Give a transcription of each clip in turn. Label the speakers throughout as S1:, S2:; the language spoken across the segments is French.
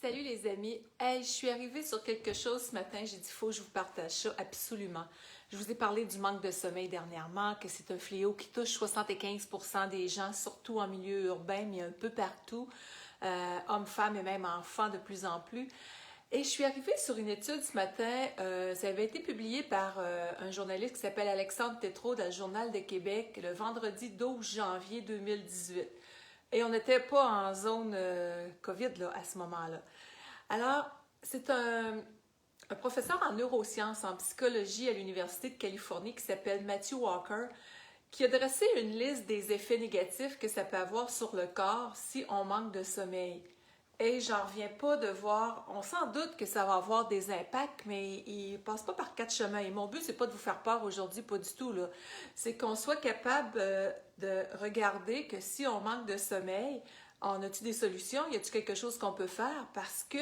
S1: Salut les amis, hey, je suis arrivée sur quelque chose ce matin, j'ai dit faut que je vous partage ça absolument. Je vous ai parlé du manque de sommeil dernièrement, que c'est un fléau qui touche 75% des gens, surtout en milieu urbain, mais un peu partout, hommes, femmes et même enfants de plus en plus. Et je suis arrivée sur une étude ce matin, ça avait été publié par un journaliste qui s'appelle Alexandre Tétrault dans le Journal de Québec le vendredi 12 janvier 2018. Et on n'était pas en zone COVID là, à ce moment-là. Alors, c'est un professeur en neurosciences, en psychologie à l'Université de Californie qui s'appelle Matthew Walker, qui a dressé une liste des effets négatifs que ça peut avoir sur le corps si on manque de sommeil. Et j'en reviens pas de voir, on s'en doute que ça va avoir des impacts, mais il passe pas par quatre chemins. Et mon but, c'est pas de vous faire peur aujourd'hui, pas du tout, là. C'est qu'on soit capable de regarder que si on manque de sommeil, on a-tu des solutions? Y a-tu quelque chose qu'on peut faire? Parce que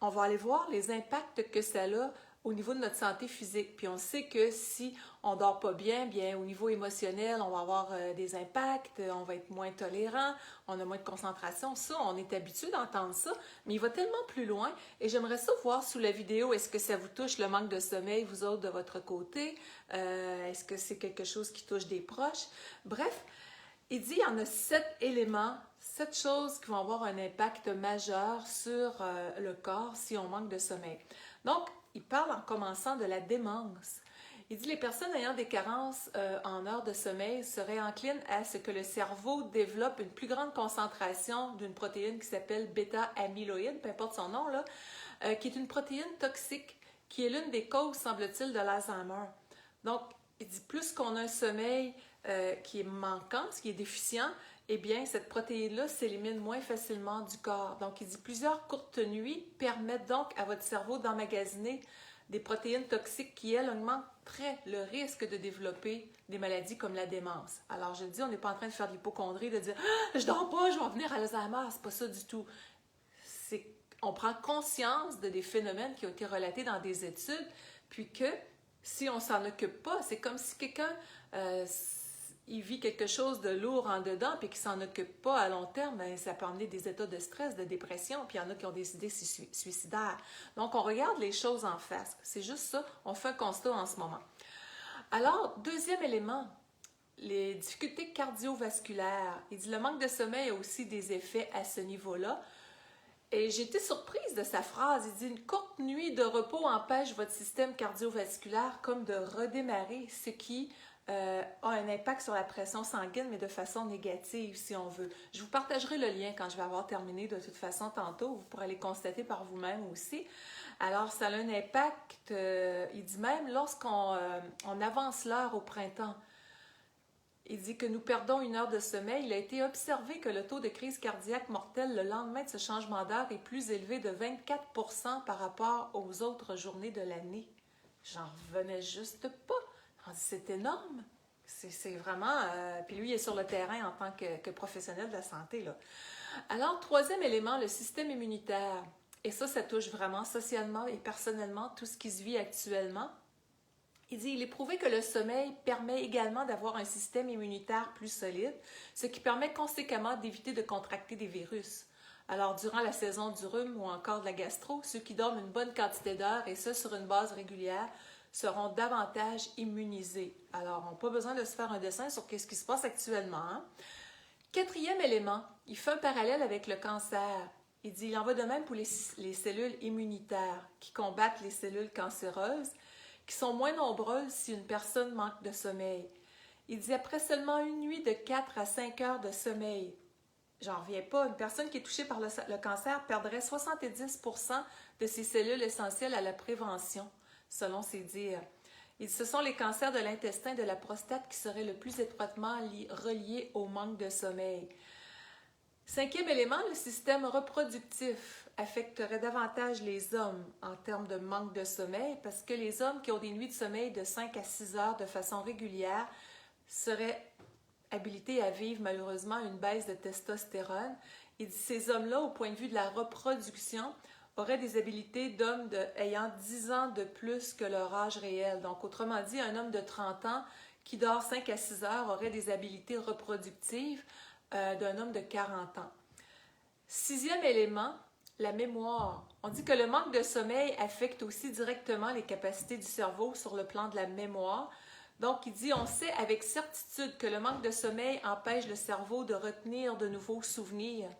S1: on va aller voir les impacts que ça a au niveau de notre santé physique. Puis on sait que si on dort pas bien, bien au niveau émotionnel, on va avoir des impacts, on va être moins tolérant, on a moins de concentration. Ça, on est habitué d'entendre ça, mais il va tellement plus loin. Et j'aimerais ça voir sous la vidéo, est-ce que ça vous touche le manque de sommeil, vous autres, de votre côté? Est-ce que c'est quelque chose qui touche des proches? Bref, il dit qu'il y en a 7 éléments, 7 choses qui vont avoir un impact majeur sur le corps si on manque de sommeil. Donc, il parle en commençant de la démence. Il dit que les personnes ayant des carences en heures de sommeil seraient enclines à ce que le cerveau développe une plus grande concentration d'une protéine qui s'appelle bêta-amyloïde, peu importe son nom, là, qui est une protéine toxique qui est l'une des causes, semble-t-il, de l'Alzheimer. Donc, il dit plus qu'on a un sommeil qui est manquant, ce qui est déficient, eh bien, cette protéine-là s'élimine moins facilement du corps. Donc, il dit plusieurs courtes nuits permettent donc à votre cerveau d'emmagasiner des protéines toxiques qui, elles, augmenteraient le risque de développer des maladies comme la démence. Alors, je le dis, on n'est pas en train de faire de l'hypocondrie, de dire « je dors pas, je vais en venir à l'Alzheimer », c'est pas ça du tout. On prend conscience de des phénomènes qui ont été relatés dans des études, puis que si on s'en occupe pas, c'est comme si quelqu'un il vit quelque chose de lourd en dedans puis qu'il s'en occupe pas à long terme, bien, ça peut amener des états de stress, de dépression, puis il y en a qui ont des idées suicidaires. Donc, on regarde les choses en face. C'est juste ça, on fait un constat en ce moment. Alors, deuxième élément, les difficultés cardiovasculaires. Il dit le manque de sommeil a aussi des effets à ce niveau-là. Et j'ai été surprise de sa phrase. Il dit une courte nuit de repos empêche votre système cardiovasculaire comme de redémarrer, ce qui a un impact sur la pression sanguine, mais de façon négative, si on veut. Je vous partagerai le lien quand je vais avoir terminé de toute façon tantôt. Vous pourrez les constater par vous-même aussi. Alors, ça a un impact, il dit même, lorsqu'on on avance l'heure au printemps. Il dit que nous perdons 1 heure de sommeil. Il a été observé que le taux de crise cardiaque mortelle le lendemain de ce changement d'heure est plus élevé de 24% par rapport aux autres journées de l'année. J'en revenais juste pas. C'est énorme. C'est vraiment... puis lui, il est sur le terrain en tant que professionnel de la santé, là. Alors, troisième élément, le système immunitaire. Et ça touche vraiment socialement et personnellement tout ce qui se vit actuellement. Il dit, il est prouvé que le sommeil permet également d'avoir un système immunitaire plus solide, ce qui permet conséquemment d'éviter de contracter des virus. Alors, durant la saison du rhume ou encore de la gastro, ceux qui dorment une bonne quantité d'heures, et ce sur une base régulière, seront davantage immunisés. Alors, on n'a pas besoin de se faire un dessin sur ce qui se passe actuellement. Hein? Quatrième élément, il fait un parallèle avec le cancer. Il dit, il en va de même pour les cellules immunitaires qui combattent les cellules cancéreuses, qui sont moins nombreuses si une personne manque de sommeil. Il dit, après seulement une nuit de 4 à 5 heures de sommeil, j'en reviens pas, une personne qui est touchée par le cancer perdrait 70% de ses cellules essentielles à la prévention, selon ses dires. Il dit, ce sont les cancers de l'intestin et de la prostate qui seraient le plus étroitement reliés au manque de sommeil. Cinquième élément, le système reproductif affecterait davantage les hommes en termes de manque de sommeil parce que les hommes qui ont des nuits de sommeil de 5 à 6 heures de façon régulière seraient habilités à vivre malheureusement une baisse de testostérone. Il dit ces hommes-là, au point de vue de la reproduction, auraient des habiletés d'hommes ayant 10 ans de plus que leur âge réel. Donc, autrement dit, un homme de 30 ans qui dort 5 à 6 heures aurait des habiletés reproductives d'un homme de 40 ans. Sixième élément, la mémoire. On dit que le manque de sommeil affecte aussi directement les capacités du cerveau sur le plan de la mémoire. Donc, il dit, on sait avec certitude que le manque de sommeil empêche le cerveau de retenir de nouveaux souvenirs.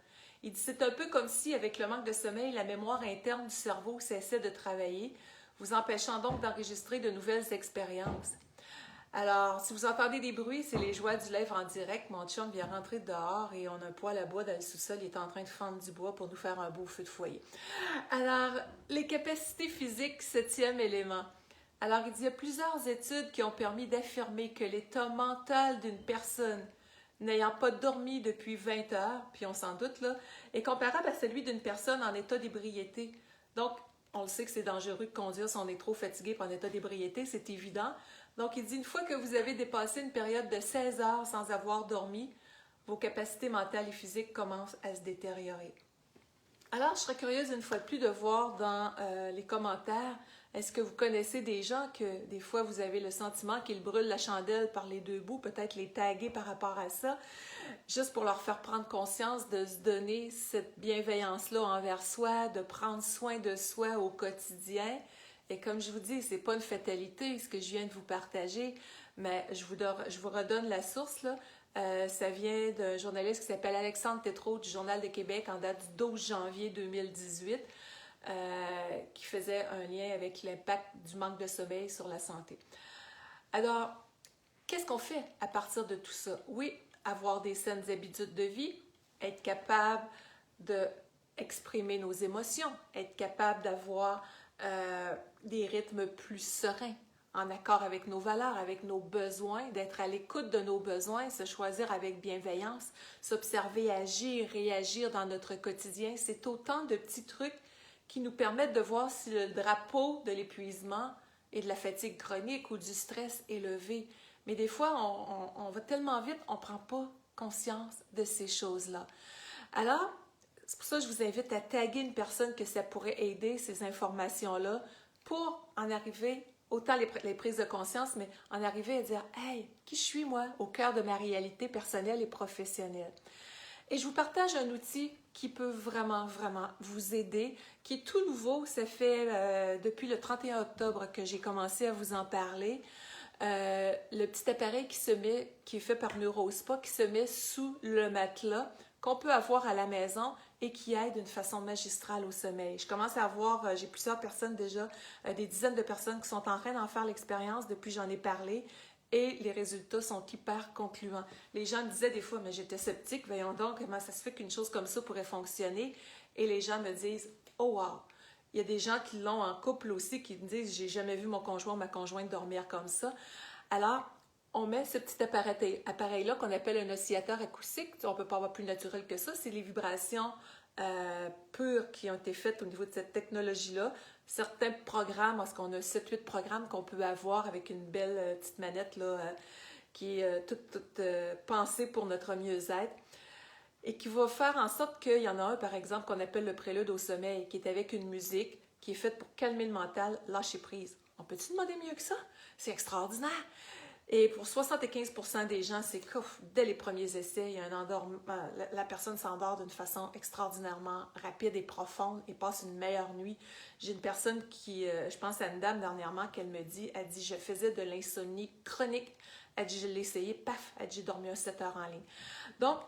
S1: Il dit, c'est un peu comme si, avec le manque de sommeil, la mémoire interne du cerveau cessait de travailler, vous empêchant donc d'enregistrer de nouvelles expériences. Alors, si vous entendez des bruits, c'est les joies du live en direct. Mon chum vient rentrer dehors et on a un poêle à bois dans le sous-sol. Il est en train de fendre du bois pour nous faire un beau feu de foyer. Alors, les capacités physiques, septième élément. Alors, il y a plusieurs études qui ont permis d'affirmer que l'état mental d'une personne n'ayant pas dormi depuis 20 heures, puis on s'en doute là, est comparable à celui d'une personne en état d'ébriété. Donc, on le sait que c'est dangereux de conduire si on est trop fatigué par en état d'ébriété, c'est évident. Donc, il dit, une fois que vous avez dépassé une période de 16 heures sans avoir dormi, vos capacités mentales et physiques commencent à se détériorer. Alors, je serais curieuse une fois de plus de voir dans les commentaires, est-ce que vous connaissez des gens que des fois vous avez le sentiment qu'ils brûlent la chandelle par les deux bouts, peut-être les taguer par rapport à ça, juste pour leur faire prendre conscience de se donner cette bienveillance-là envers soi, de prendre soin de soi au quotidien. Et comme je vous dis, c'est pas une fatalité ce que je viens de vous partager, mais je vous redonne la source, là. Ça vient d'un journaliste qui s'appelle Alexandre Tétrault du Journal de Québec en date du 12 janvier 2018, qui faisait un lien avec l'impact du manque de sommeil sur la santé. Alors, qu'est-ce qu'on fait à partir de tout ça? Oui, avoir des saines habitudes de vie, être capable d'exprimer nos émotions, être capable d'avoir des rythmes plus sereins, en accord avec nos valeurs, avec nos besoins, d'être à l'écoute de nos besoins, se choisir avec bienveillance, s'observer, agir, réagir dans notre quotidien. C'est autant de petits trucs qui nous permettent de voir si le drapeau de l'épuisement et de la fatigue chronique ou du stress est levé. Mais des fois, on va tellement vite, on ne prend pas conscience de ces choses-là. Alors, c'est pour ça que je vous invite à taguer une personne que ça pourrait aider, ces informations-là, pour en arriver, autant les prises de conscience, mais en arriver à dire « Hey, qui je suis moi, au cœur de ma réalité personnelle et professionnelle? » Et je vous partage un outil qui peut vraiment, vraiment vous aider, qui est tout nouveau. Ça fait depuis le 31 octobre que j'ai commencé à vous en parler. Le petit appareil qui est fait par NeuroSpa, qui se met sous le matelas, qu'on peut avoir à la maison et qui aide d'une façon magistrale au sommeil. Je commence à avoir, j'ai plusieurs personnes déjà, des dizaines de personnes qui sont en train d'en faire l'expérience depuis que j'en ai parlé et les résultats sont hyper concluants. Les gens me disaient des fois, mais j'étais sceptique, voyons donc comment ça se fait qu'une chose comme ça pourrait fonctionner, et les gens me disent, oh wow! Il y a des gens qui l'ont en couple aussi, qui me disent, j'ai jamais vu mon conjoint ou ma conjointe dormir comme ça. Alors, on met ce petit appareil-là qu'on appelle un oscillateur acoustique. On ne peut pas avoir plus naturel que ça. C'est les vibrations pures qui ont été faites au niveau de cette technologie-là. Certains programmes, parce qu'on a 7-8 programmes qu'on peut avoir avec une belle petite manette là, qui est toute pensée pour notre mieux-être et qui va faire en sorte qu'il y en a un, par exemple, qu'on appelle le prélude au sommeil, qui est avec une musique qui est faite pour calmer le mental, lâcher prise. On peut-tu demander mieux que ça? C'est extraordinaire! Et pour 75% des gens, c'est que dès les premiers essais, il y a un endormement, la personne s'endort d'une façon extraordinairement rapide et profonde et passe une meilleure nuit. J'ai une personne qui, je pense à une dame dernièrement, qu'elle me dit, elle dit, je faisais de l'insomnie chronique. Elle dit, je l'ai essayé, paf, elle dit, j'ai dormi 7 heures en ligne. Donc,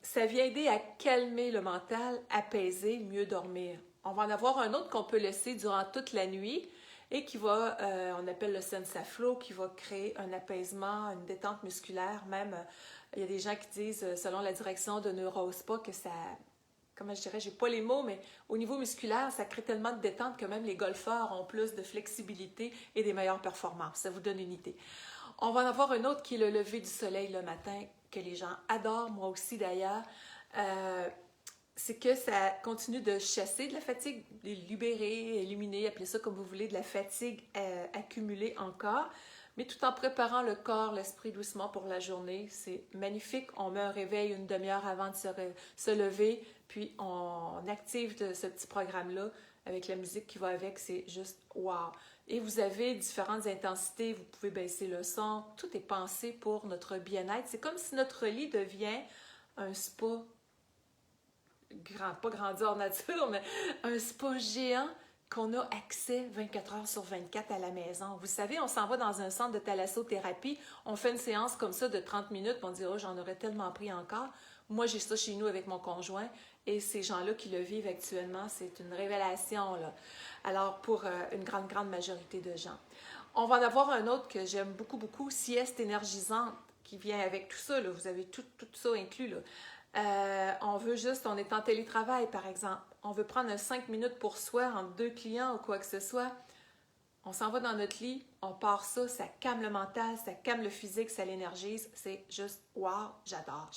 S1: ça vient aider à calmer le mental, apaiser, mieux dormir. On va en avoir un autre qu'on peut laisser durant toute la nuit, et qui va, on appelle le SensaFlow, qui va créer un apaisement, une détente musculaire. Même, il y a des gens qui disent, selon la direction de NeuroSpa, que ça, comment je dirais, j'ai pas les mots, mais au niveau musculaire, ça crée tellement de détente que même les golfeurs ont plus de flexibilité et des meilleures performances. Ça vous donne une idée. On va en avoir un autre qui est le lever du soleil le matin, que les gens adorent, moi aussi d'ailleurs. C'est que ça continue de chasser de la fatigue, de libérer, éliminer, appelez ça comme vous voulez, de la fatigue accumulée encore, mais tout en préparant le corps, l'esprit doucement pour la journée. C'est magnifique. On met un réveil une demi-heure avant de se lever, puis on active ce petit programme-là avec la musique qui va avec. C'est juste wow! Et vous avez différentes intensités. Vous pouvez baisser le son. Tout est pensé pour notre bien-être. C'est comme si notre lit devient un spa pas grandeur nature, mais un spa géant qu'on a accès 24 heures sur 24 à la maison. Vous savez, on s'en va dans un centre de thalassothérapie, on fait une séance comme ça de 30 minutes, puis on dit « Oh, j'en aurais tellement pris encore ». Moi, j'ai ça chez nous avec mon conjoint, et ces gens-là qui le vivent actuellement, c'est une révélation, là. Alors, pour une grande, grande majorité de gens. On va en avoir un autre que j'aime beaucoup, beaucoup, sieste énergisante, qui vient avec tout ça, là. Vous avez tout ça inclus, là. On est en télétravail, par exemple. On veut prendre 5 minutes pour soi entre 2 clients ou quoi que ce soit. On s'en va dans notre lit, on part ça calme le mental, ça calme le physique, ça l'énergise. C'est juste, wow, j'adore.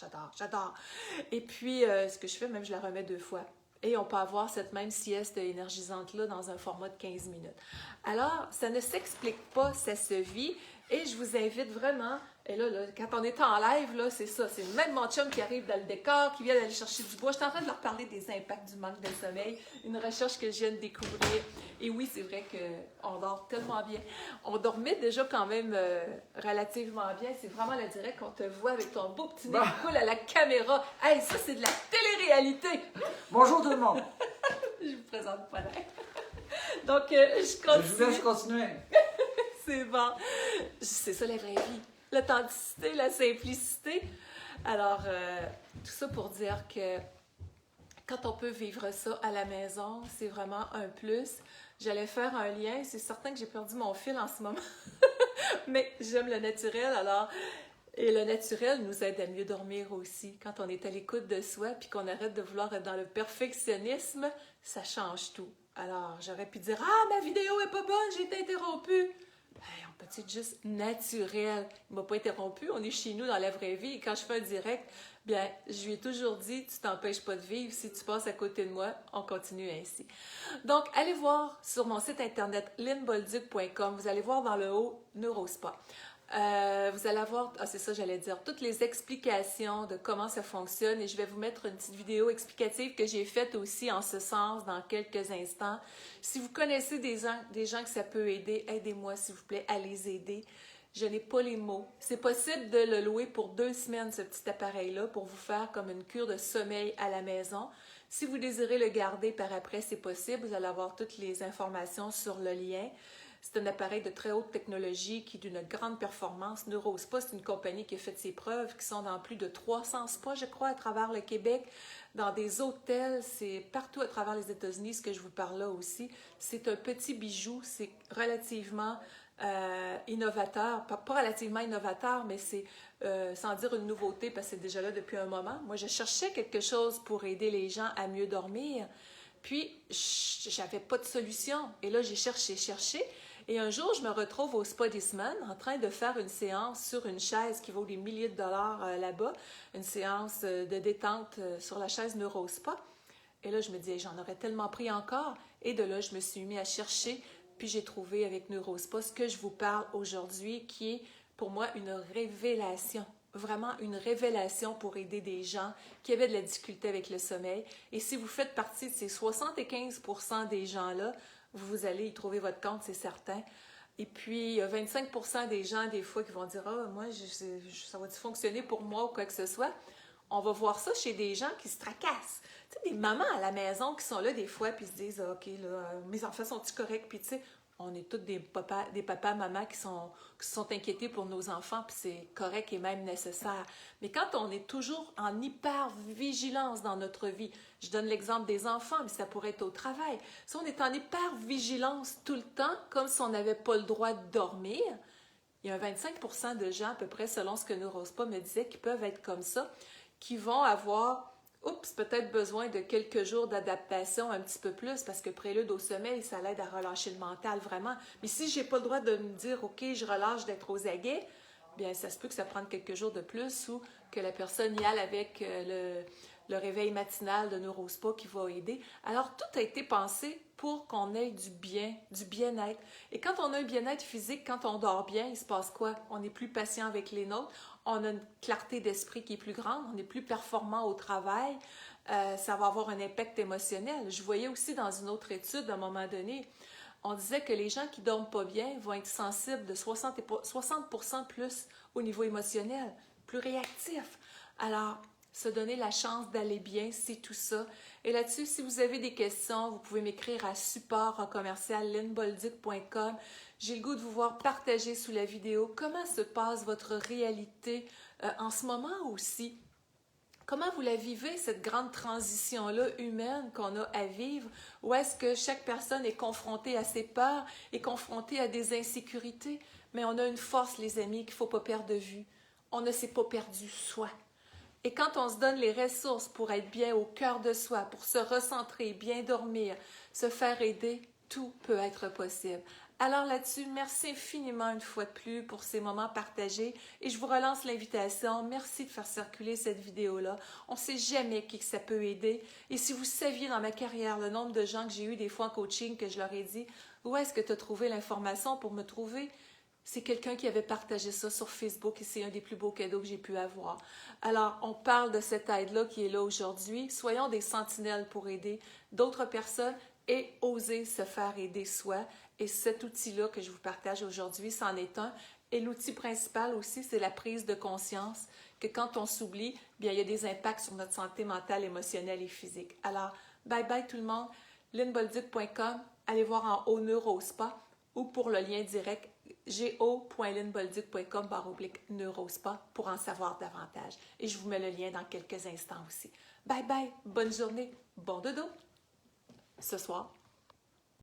S1: Et puis, ce que je fais, même je la remets 2 fois. Et on peut avoir cette même sieste énergisante-là dans un format de 15 minutes. Alors, ça ne s'explique pas, ça se vit. Et je vous invite vraiment, et là, quand on est en live, là, c'est ça, c'est même mon chum qui arrive dans le décor, qui vient d'aller chercher du bois. Je suis en train de leur parler des impacts du manque de sommeil, une recherche que je viens de découvrir. Et oui, c'est vrai qu'on dort tellement bien. On dormait déjà quand même relativement bien. C'est vraiment le direct qu'on te voit avec ton beau petit nez qui coule à la caméra. Hey, ça, c'est de la télé-réalité!
S2: Bonjour tout le monde!
S1: Je vous présente pas là. Donc, je continue.
S2: Je vous laisse continuer.
S1: C'est bon. C'est ça la vraie vie. L'authenticité, la simplicité. Alors, tout ça pour dire que quand on peut vivre ça à la maison, c'est vraiment un plus. J'allais faire un lien. C'est certain que j'ai perdu mon fil en ce moment. Mais j'aime le naturel, alors... Et le naturel nous aide à mieux dormir aussi. Quand on est à l'écoute de soi puis qu'on arrête de vouloir être dans le perfectionnisme, ça change tout. Alors, j'aurais pu dire « Ah, ma vidéo est pas bonne, j'ai été interrompue! » Hey, on peut être juste naturel. Il ne m'a pas interrompu, on est chez nous dans la vraie vie. Et quand je fais un direct, bien, je lui ai toujours dit, tu t'empêches pas de vivre. Si tu passes à côté de moi, on continue ainsi. Donc, allez voir sur mon site internet lynnebolduc.com. Vous allez voir dans le haut Neurospa. Vous allez avoir, c'est ça j'allais dire, toutes les explications de comment ça fonctionne et je vais vous mettre une petite vidéo explicative que j'ai faite aussi en ce sens dans quelques instants. Si vous connaissez des gens que ça peut aider, aidez-moi s'il vous plaît à les aider. Je n'ai pas les mots. C'est possible de le louer pour 2 semaines, ce petit appareil-là, pour vous faire comme une cure de sommeil à la maison. Si vous désirez le garder par après, c'est possible. Vous allez avoir toutes les informations sur le lien. C'est un appareil de très haute technologie qui est d'une grande performance. Neurospa, c'est une compagnie qui a fait ses preuves, qui sont dans plus de 300 spas, je crois, à travers le Québec, dans des hôtels, c'est partout à travers les États-Unis, ce que je vous parle là aussi. C'est un petit bijou, c'est relativement innovateur, pas relativement innovateur, mais c'est sans dire une nouveauté, parce que c'est déjà là depuis un moment. Moi, je cherchais quelque chose pour aider les gens à mieux dormir, puis j'avais pas de solution. Et là, j'ai cherché. Et un jour, je me retrouve au Spa Disman en train de faire une séance sur une chaise qui vaut des milliers de dollars là-bas, une séance de détente sur la chaise Neurospa. Et là, je me disais, j'en aurais tellement pris encore. Et de là, je me suis mis à chercher, puis j'ai trouvé avec Neurospa ce que je vous parle aujourd'hui, qui est pour moi une révélation. Vraiment une révélation pour aider des gens qui avaient de la difficulté avec le sommeil. Et si vous faites partie de ces 75% des gens-là, vous allez y trouver votre compte, c'est certain. Et puis, il y a 25% des gens, des fois, qui vont dire « Ah, moi, ça va-tu fonctionner pour moi ou quoi que ce soit? » On va voir ça chez des gens qui se tracassent. Tu sais, des mamans à la maison qui sont là des fois puis se disent ah, « OK, là, mes enfants sont-ils corrects? » Puis tu sais, on est tous des papas, mamans qui se sont inquiétés pour nos enfants, puis c'est correct et même nécessaire. Mais quand on est toujours en hyper-vigilance dans notre vie, je donne l'exemple des enfants, mais ça pourrait être au travail. Si on est en hyper-vigilance tout le temps, comme si on n'avait pas le droit de dormir, il y a un 25% de gens, à peu près, selon ce que Neurospa me disait, qui peuvent être comme ça, qui vont avoir... peut-être besoin de quelques jours d'adaptation un petit peu plus parce que prélude au sommeil, ça l'aide à relâcher le mental vraiment. Mais si je n'ai pas le droit de me dire « OK, je relâche d'être aux aguets », bien ça se peut que ça prenne quelques jours de plus ou que la personne y aille avec le réveil matinal de Neurospa qui va aider. Alors, tout a été pensé pour qu'on ait du bien-être. Et quand on a un bien-être physique, quand on dort bien, il se passe quoi? On est plus patient avec les nôtres, on a une clarté d'esprit qui est plus grande, on est plus performant au travail, ça va avoir un impact émotionnel. Je voyais aussi dans une autre étude, à un moment donné, on disait que les gens qui ne dorment pas bien vont être sensibles de 60% plus au niveau émotionnel, plus réactifs. Alors, se donner la chance d'aller bien, c'est tout ça. Et là-dessus, si vous avez des questions, vous pouvez m'écrire à support@lynnebolduc.com. J'ai le goût de vous voir partager sous la vidéo comment se passe votre réalité en ce moment aussi. Comment vous la vivez, cette grande transition-là humaine qu'on a à vivre? Où est-ce que chaque personne est confrontée à ses peurs, est confrontée à des insécurités? Mais on a une force, les amis, qu'il ne faut pas perdre de vue. On ne s'est pas perdu soi. Et quand on se donne les ressources pour être bien au cœur de soi, pour se recentrer, bien dormir, se faire aider, tout peut être possible. Alors là-dessus, merci infiniment une fois de plus pour ces moments partagés et je vous relance l'invitation. Merci de faire circuler cette vidéo-là. On ne sait jamais qui que ça peut aider. Et si vous saviez dans ma carrière le nombre de gens que j'ai eu des fois en coaching que je leur ai dit « Où est-ce que tu as trouvé l'information pour me trouver? » C'est quelqu'un qui avait partagé ça sur Facebook et c'est un des plus beaux cadeaux que j'ai pu avoir. Alors, on parle de cette aide-là qui est là aujourd'hui. Soyons des sentinelles pour aider d'autres personnes et oser se faire aider soi. Et cet outil-là que je vous partage aujourd'hui, c'en est un. Et l'outil principal aussi, c'est la prise de conscience que quand on s'oublie, bien, il y a des impacts sur notre santé mentale, émotionnelle et physique. Alors, bye bye tout le monde. lynnebolduc.com, allez voir en haut Neurospa ou pour le lien direct go.lynnebolduc.com/neurospa pour en savoir davantage. Et je vous mets le lien dans quelques instants aussi. Bye bye, bonne journée, bon dodo ce soir.